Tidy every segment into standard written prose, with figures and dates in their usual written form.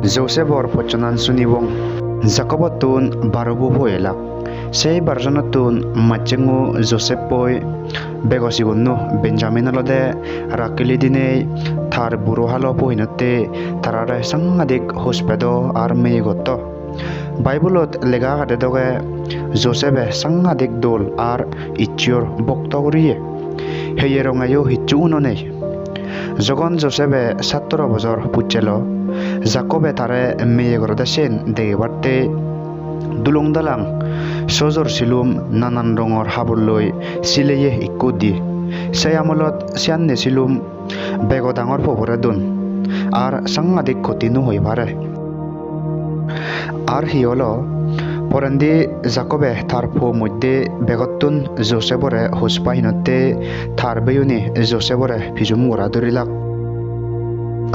Joseph pochonan sunibong Jacobotun barubu hoelak sei barjanotun machengu Joseph poi begosigunnu Benjamin alode rakili dinei thar buru halo poinote tarare sangadik hospedo ar meyegotto Biblot lega gade doge Joseph sangadik dol ar ichior boktoguriye heyerongayo hichunonei Jogon Joseph 17 বছর পুচ্ছেলো Jacobe tare meyegorode sen degibarte dulung dalang sojor silum nanan rongor habulloi sileye ikkudi sei amolot sianne silum bego dangor pobore dun ar sangadik khotinu hoi pare ar hi holo porendi Jacobe tar pho moddhe begottun Josephore hospainotte tar beyuni Josephore pijum gora dorilak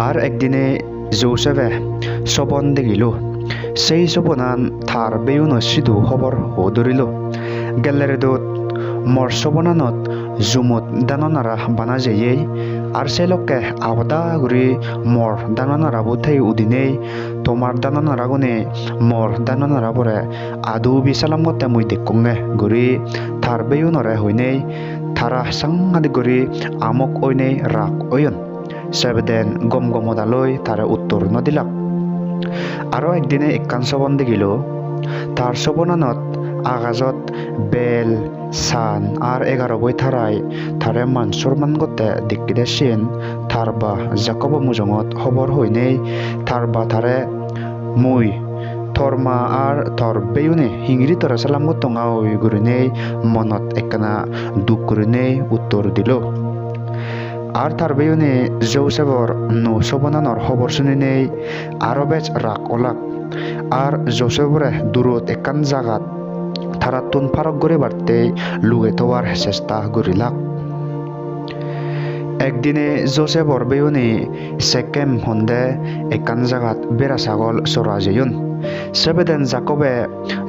ar ekdine Joseph sobon degilu sei sobonan thar beyuno sidu hobor hodorilo galleredot mor sobonanot jumot danonara banajeye ar selokke abada guri mor danonara buthei udinei tomar danonara gune mor danonara bore adu bisalam gotte mui dekkunge guri thar beyunore hoinei thara sangadi guri amok oinei rak oyon sebeden gom gomodaloi tare uttor nodilak aro ekdine ekkan sobon degilo tar sobonanot agazot bel san ar 11 boi tharai tare mansurman gotte dikkide sin tarba Jacobo mujongot hobor hoinei tarba tare mui torma ar tor beyune hingri tora salam gotonga oi gurinei monot ekkana duk gurinei uttor dilo আর তার বেয়নে জোসেফর নো সবনানর খবর শুনিনেই আরো বেচ রাগ ওলাক আর জোসেফরে দূরত একান জাগাত থারাতুন ফারক গড়ে বাড়তে লুগে তোয়ার চেষ্টা করিলাক একদিনে জোসেফর বেয়নে সেকেম হন্দে একান জাগাত বেড়া ছাগল চরা যেয়ন সেবেদেন জাকবে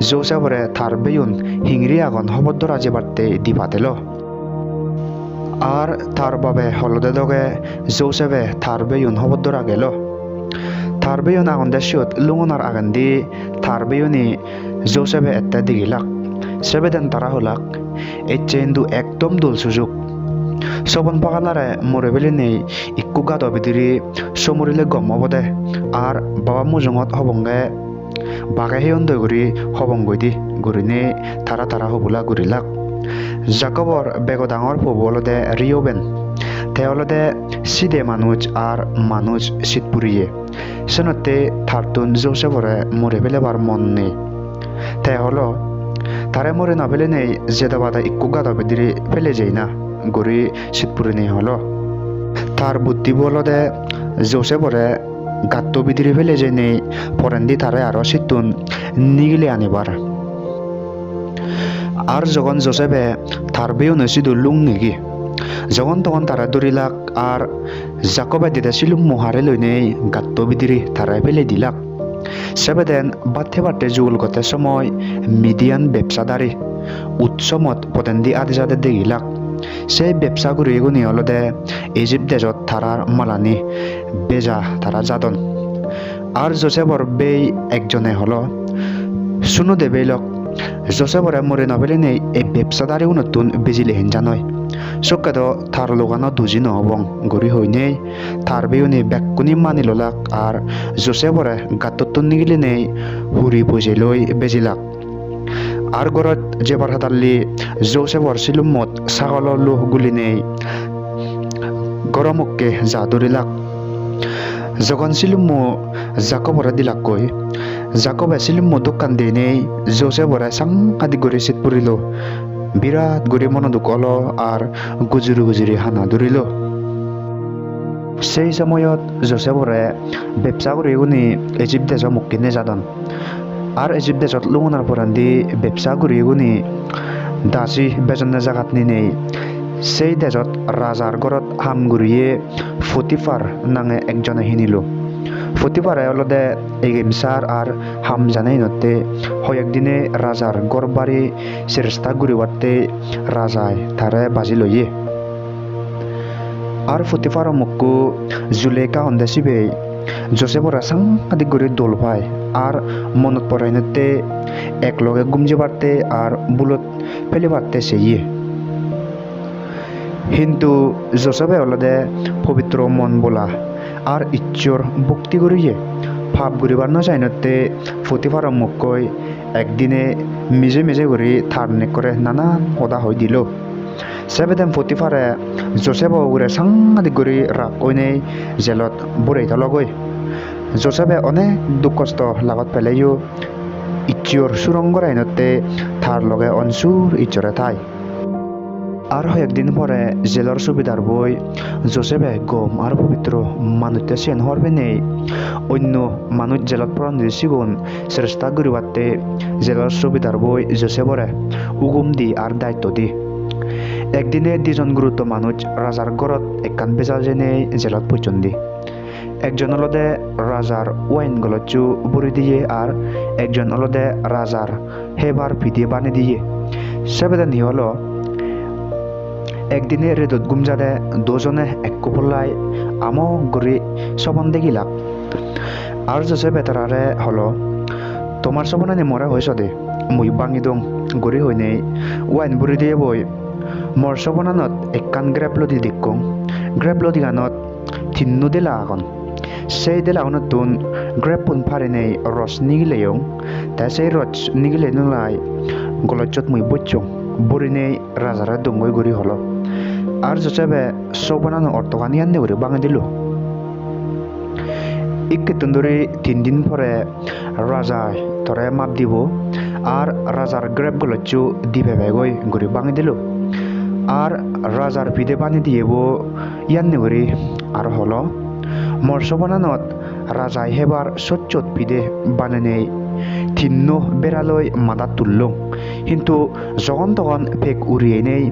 জোসেফরে থার বেয়ন হিংরি আগন হবদ্দরা যে বাড়তে দিপাতেল আর তার বাবে হলদে দগে জোসেফে তার বেয়ুন হবদ্দরা গেল তার বেয়ুন আগন দেশিয়ত লুঙনার আগন্দি তার বেয়ুনি জোসেফে এত্তে দিগিলাক সেবেদেন তারা হলাক এচেন্দু একদম দুল সুযোগ সবন পাগালারে মরে বেলি নেই ইক্কু গাদ বিদিরি সমরিলে গম হবদে আর বাবা মুজঙত হবঙ্গে বাগে হেয়ন দগুরি হবঙ্গইদি গুরিনে তারা তারা হবুলা গুরিলাক Jacobor bego dangor pobolode Reuben teolode side manuj ar manuj sitpuriye senote thartun Josephore more bele bar monni teholo tare more na bele nei jedabada ikkuga da bediri pele jaina gori sitpuri nei holo tar buddhi bolode Josephore gatto bidiri pele jainei porendi tare aro situn nigile anibar আর যখন জোসেফে তার বেয়নে Sidu লুং Nikki যখন তখন তারা দরিলাক আর জাকবে দিদা সিলুম মহারে লইনেই গাত্ত বিদিরি তারাই ফেলে দিলাক সেবেদেন বাথে বাটে জুল গতে সময় মিডিয়ান ব্যবসাদারি উৎসমত পতেন্দি আদি যাতে দেখিলাক সেই ব্যবসা গুরি গুনি হলদে ইজিপ্ট দেশত তারার মালানি বেজা তারা যাদন আর জোসেফর বেই একজনে হলো শুনু দেবেলক Josephore more nobele nei e ব্যবসাদারি নতুন বিজিলে হিনজানয় সকাদ থার লোগানো দুজি নহবং গরি হইনেই থার বেউনি বেকুনি মানি ললাক আর Josephore গাততুন নিগিলে নেই হুরি বুঝে লই বেজিলাক আর গরত যেবার হাতাল্লি Josephor সিলুমত ছাগল লোহ গুলি নেই গরমকে জাদুরিলাক যখন সিলুমো Jacobore dilak koi Jacobe silim modukan denei Josephore sang adi gori sitpurilo birat gori monoduk olo ar gujuru gujuri hana durilo sei samoyot Josephore ব্যবসা করে গুনি ইজিপ্ট দেশ মুক্কিনে যাদন আর ইজিপ্ট দেশত লুঙনার পরান্দি ব্যবসা করে গুনি দাসী বেজনে জাগাত নেই সেই দেশত রাজার ঘরত হাম গুরিয়ে ফতিফার নাঙে একজনে হিনিলো ফতিফারে অলদে এগেমসার আর হাম জানাই নতে হয়েকদিনে রাজার গড়বাড়ি চেষ্টা গুরিবারতে রাজায় তারে বাজি লইয়ে আর ফতিফার মুক্কু জুলেকা হন্দে সিবে জোসেফরা সাংঘাতিক করে দোল পায় আর মনত পড়াইনতে একলগে গুমজে পারতে আর বুলত ফেলে পারতে সেইয়ে কিন্তু জোসেফে অলদে পবিত্র মন বলা আর ইচ্ছর ভক্তি করিয়ে ভাব ঘুরিবার না চাইনতে ফতিফার মুখই একদিনে মিজে মিজে করে থার নে করে নানান সদা হয়ে দিল সেবেদেন ফতিফারে জোসেফ উড়ে সাংঘাতিক করে রাগ কইনে জেলত বুড়াই তলগৈ জোসেফে অনেক দুঃখ কষ্ট লাগত পেলাইও ইচ্ছর সুরঙ্গর আইনতে থার লগে অনসুর ইচ্ছরে থাই আর একদিন পরে জেলার সুবিধার বই জোসেফে গম আর পবিত্র মানুষতে সেন হরবে নেই অন্য মানুষ জেলাত প্রাণী সিগুন চেষ্টা করিবাতে জেলার সুবিধার বই জোসেফরে উগুম দি আর দায়িত্ব দি একদিনে দুজন গুরুত্ব মানুষ রাজার ঘরত একখান বেজাল জেনে জেলাত পৌঁছন দি একজন অলদে রাজার ওয়াইন গলচু বুড়ি দিয়ে আর একজন অলদে রাজার হেবার পিটিয়ে বানিয়ে দিয়ে সেবেদন হি হলো একদিনে রেদত গুমজাদে দুজনে এক কুপল্লাই আমো গড়ি সবন দেখিলাক আর জোসেফ এতারারে হলো তোমার সবনানি মরা হয়েছ দে মুই বাঙি দং গড়ি হই নেই ওয়াইন বুড়ি দিয়ে বই মর সবনানত একখান গ্রেপ লদি দেখুং গ্রেপ লদি গানত থিন্নু দিলা আগন সেই দিলা নতুন গ্রেপ পুন ফারে নেই রস নিগিলেয়ং তাই সেই রস নিগিলে নলাই গলচত মুই বচ্চং বুড়ি নেই রাজারা দঙ্গই গড়ি হলো আর জোসেফে সবনানো অর্থখানি আনতে করে বাঙে দিল ইকেতুন ধরে 3 দিন পরে রাজা তরে মাপ দিব আর রাজার গ্রেপ গলচু দিবে বেগই গড়ি বাঙে দিল আর রাজার পিঠে পানি দিয়েব ইয়ান্নে করে আর হলো মর্ষ বানানত রাজাই হেবার সচ্চত পিঠে বানে নেই থিন্ন বেড়ালই মাদা তুলল কিন্তু যখন তখন ফেক উড়িয়ে নেই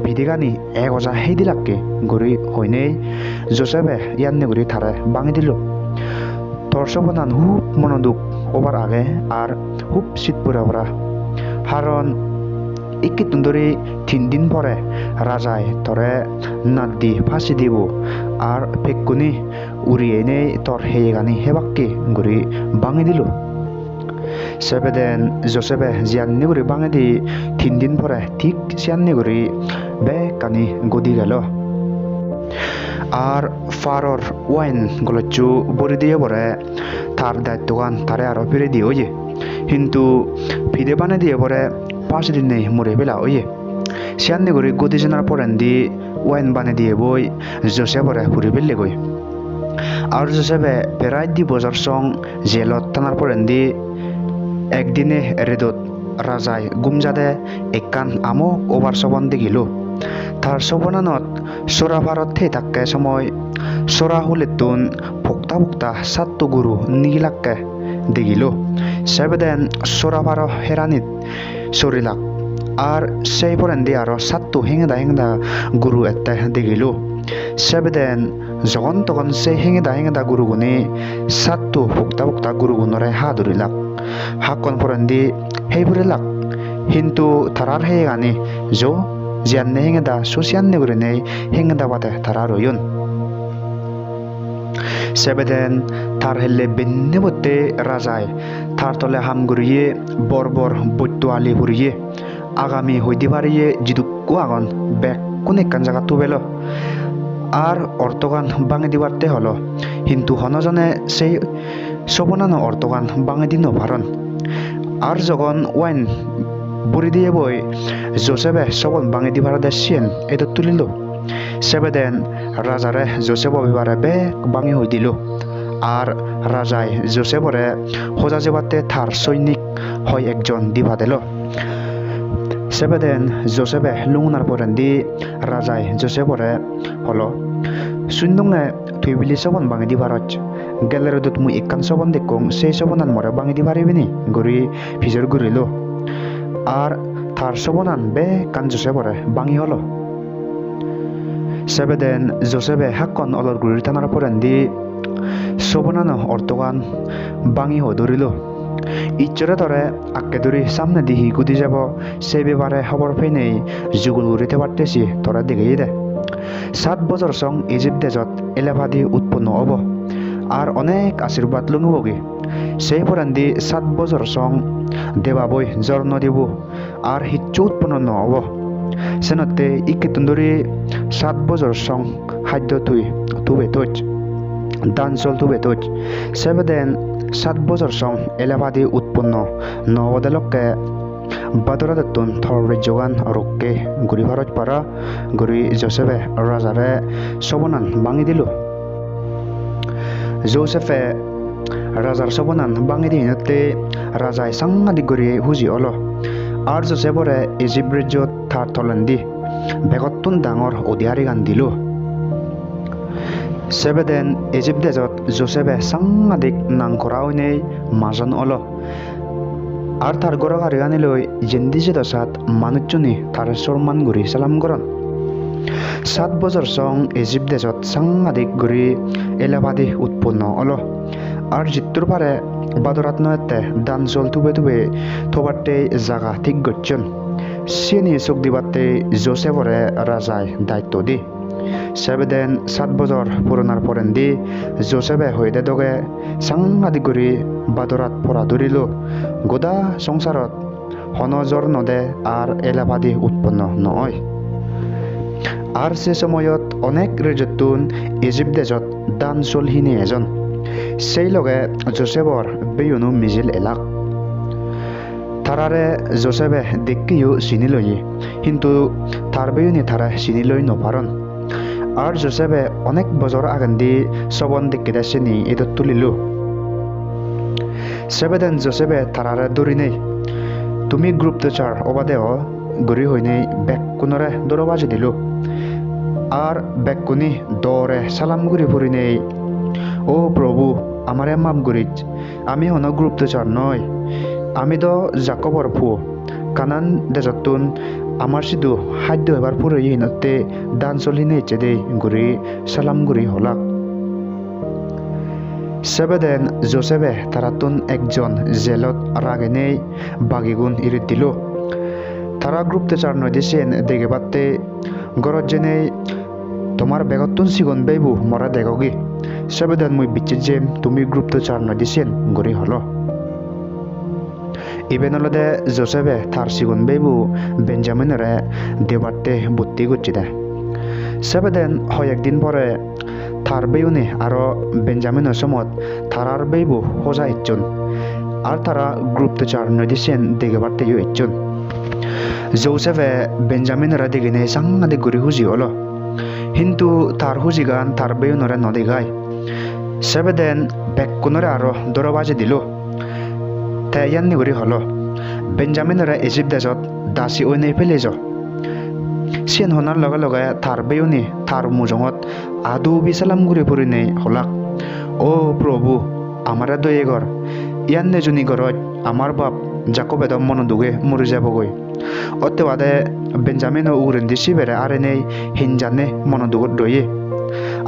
পিঠেগানি এক অজা হেই দিলাকে গড়ি হই নেই জোসেফে ইয়ান্নে করে থারে বাঙে দিল তোর সবনান হুপ মনোদুখ ওবার আগে আর হুপ শীত পুরা ওরা কারণ ইকিতুন ধরে 3 দিন পরে রাজায় তরে নাদ দি ফাঁসি দিব আর ফেকুনি উড়িয়ে নেই তোর হেয়ে গানি হেবাক্কে গড়ি বাঙে দিল সেবেদেন জোসেফে জিয়ান্নি করে বাঙে দি 3 দিন পরে ঠিক সিয়ান্নি করে বে কানি গদি গেল আর ফারর ওয়াইন গলচু বড়ি দিয়ে পরে তার দায়িত্বগান তারে আরো ফিরে দিয়ে ওয়ে কিন্তু ফিরে বানে দিয়ে পরে 5 দিন নেই মরে বেলা ওয়ে সিয়ান্নি করে গদি জেনার পরেন দি ওয়াইন বানে দিয়ে বই জোসেফরে ফুরি বেললে গই আর জোসেফে প্রায় 2 বছর সং জেলত টানার পরেন দি একদিনে রেদত রাজায় গুমজাদে একখান আমো ওভার সবন দেখিল তার সবনানত সোরা ভারত থে থাকে সময় সোরা হলেতুন ভোক্তা ভোক্তা সাত্তু গুরু নিগিলাক্কে দেখিল সেবেদেন সোরা ভার হেরানিত সরিলাক আর সেই পরেন দিয়ে আরো সাত্তু হেঙেদা গুরু এতে দেখিল সেবেদেন যখন তখন সেই হেঙেদা গুরুগুনি সাত্তু ভোক্তা ভোক্তা গুরুগুণরে হা ধরিলাক হাকন পরেন দি হেই ভরিলাক কিন্তু তারার হে গানি জো জিয়ান্নে হেঙেদা সুসিয়ান্নে করে নেই হেঙেদা বাদে তারা রয়ন সেবেদেন তার হেললে বেন্নে বতে রাজায় তার তলে হাম গড়িয়ে বর্বর বৈত্য আলি ভরিয়ে আগামী হইতে পারিয়ে জিদুকু আগন বেক কোন একখান জায়গা তুবেল আর অর্থগান বাঙে দিবারতে হলো কিন্তু হনজনে সেই সবনানো অর্থগান বাঙে দিন ভারণ আর যখন ওয়াইন বুড়ি দিয়ে বই জোসেফে সবন বাঙে দিবার দেশিয়েন এটা তুলিল সেবেদেন রাজারে জোসেফ বিবারে বেক বাঙে হই দিল আর রাজায় জোসেফরে হোজা যেবাতে থার সৈনিক হয় একজন দিবা দিল সেবেদেন জোসেফে লুঙনার পরেন দি রাজায় জোসেফরে হলো সুন্দুঙে তুই বিলি সবন বাঙে দিবারচ গেলের দুত মুই একখান সবন দেখুং সেই সবনান মরে বাঙে দিবারিবিনি গড়ি ভিজর ঘুরিল আর তার সবনান বে কান জোসেফরে বাঙি হলো সেবেদেন জোসেফে হাক্কন অলর গুড়ির থানার পরেন দি সবনানো অর্থগান বাঙি হো ধরিল ইচ্ছরে ধরে আক্কে ধরি সামনে দিহি গুদি যাব সেই ব্যাপারে খবর পেয়ে নেই যুগুল উড়িতে পারতেছি তোরা দেখেই দে 7 বছর সং ইজিপ্ট দেশত এলাভাদি উৎপন্ন হব আর অনেক আশীর্বাদ লুনুবগে সেই পরান্দি 7 বছর সং দেবাবই জন্ম দিব আর হিচ্ছু উৎপন্ন নহব সেনতে ইকেতুন্দরি 7 বছর সং খাদ্য তুবে তুজ দানচল তুবে তুজ সেবেদেন 7 বছর সং এলাবাদি উৎপন্ন নহবদেলকে বাদরাদতুন থর যোগান রোগকে গুরি ভারত পারা গুরি জোসেফে রাজারে সবনান ভাঙি দিল জোসেফে রাজার সবনান ভাঙি দিনতে রাজায় সাংঘাতিক গড়িয়ে হুজি অল আর জোসেফরে ইজিপ্ট রাজ্যত থার থলেন্দি বেগতুন ডাঙর অধিয়ারি গান দিল সেবেদেন ইজিপ্ট দেশত জোসেফে সাংঘাতিক নাং করা হইনে মাজন অল আর তার গড়গারি গানি লই জেন্দিছে দশাত মানুষজনী তার সরমান গুরি সালাম করন 7 বছর সং ইজিপ্ট দেশত সাংঘাতিক গুরি এলাবাদি উৎপন্ন অল আর জিত্তুর পারে বাদরাত নয়তে দান চল তুবে তুবে থবারতে জাগা ঠিক গচ্ছন সিনি চোখ দিবাতে জোসেফরে রাজায় দায়িত্ব দি সেবেদেন 7 বছর পুরনার পরেন দি জোসেফে হইতে দগে সাংঘাতিক গুরি বাদরাত পরা ধরিল গোদা সংসারত হনজর নদে আর এলাবাদি উৎপন্ন নয় আর সে সময়ত অনেক রেজতুন ইজিপ্ট দেশত দান চলহিনী এজন সেই লগে জোসেফর বেয়নু মিজিল এলাক তারারে জোসেফে দেখিও চিনি লই কিন্তু তার বেয়নি তারা চিনি লই নপারন আর জোসেফে অনেক বছর আগান দি সবন দেখিতে চিনি এদত তুলিল সেবেদেন জোসেফে তারারে দৌড়ি নেই তুমি গুপ্তচর অবাদেহ গড়ি হইনে বেকুনরে দরবাজি দিল আর বেকুনি দৌড়ে সালাম গুড়ি ফুরি নেই ও প্রভু আমারে মাপ গুরিজ আমি হন গুপ্তচর নয় আমি তো জাকবর ফু কানান দেজতুন আমার সিধু খাদ্য এবার পুরো ইনতে দান চলি নেইছে দে গুড়ি সালাম গুড়ি হলাক সেবেদেন জোসেফে তারাতুন একজন জেলত রাগে নেই বাগিগুন ইরিত দিল তারা গুপ্তচর নয় দিছেন দেখে পাতে গরজ জেনে তোমার বেগতুন সিগন বেবু মরা দেখোগি সেবেদেন মুই বিচ্ছে যে তুমি গুপ্তচর নয় দিছেন গড়ি হলো ইবেন হলদে জোসেফে তার সিগন বেবু বেঞ্জামিনরে দেবারতে বুদ্ধি গুচ্ছি দেয় সেবেদেন হয় একদিন পরে তার বেউনে আরো বেঞ্জামিনের সমত তারার বেবু হোজা ইচ্ছন আর তারা গুপ্তচর নয় দিছেন দেখে পারতে ইচ্ছন জোসেফে বেঞ্জামিনরা দেখে নেই সাংঘাতিক গড়ি হুজি হলো কিন্তু তার হুজি গান তার বেউনরে নদী গায় সেবেদেন বেকুনরে আরো দরবাজি দিল তাইয়ান্নি গড়ি হলো বেঞ্জামিনরে ইজিপ্ট দেশত দাসী ওই নেই ফেলে যা সিয়েন হনার লগে লগে তার বেউনি তার মুজঙত আদু বিসালাম ঘুরে ফুরি নেই হলাক ও প্রভু আমারে দয়ে গর ইয়ান্নে জুনি গরজ আমার বাপ জাকবে দম মন দুগে মরে যাবগৈ অত্যবাদে বেঞ্জামিন উরেন দিছি বেড়ে আরে নেই হিনজানে মন দুগত দয়ে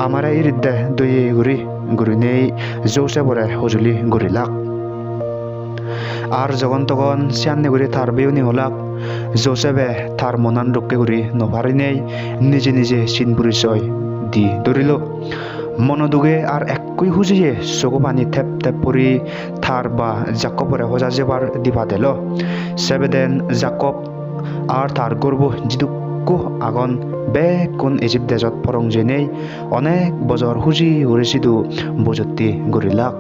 আমারে ইরিদ্দে দয়ে ঘুরি নেই জোসেফরে হজুলি ঘুরিলাক আর যখন তখন সিয়ান্নে ঘুরি তার বেউনি হলাক জোসেফে তার মনান রক্ষে ঘুরি নভারি নেই নিজে নিজে চিন পরিচয় দি ধরিল মনদুগে আর একই হুজিয়ে চকু পানি থেপ থেপ পরি থার বা জাকবরে হজা যেবার দিবা দিল সেবেদেন জাকব আর তার গর্ব জিদুকু আগন বেকুন ইজিপ্ট দেশত পরং জেনেই অনেক বছর হুজি উড়েছিদু বজত্তি গরিলাক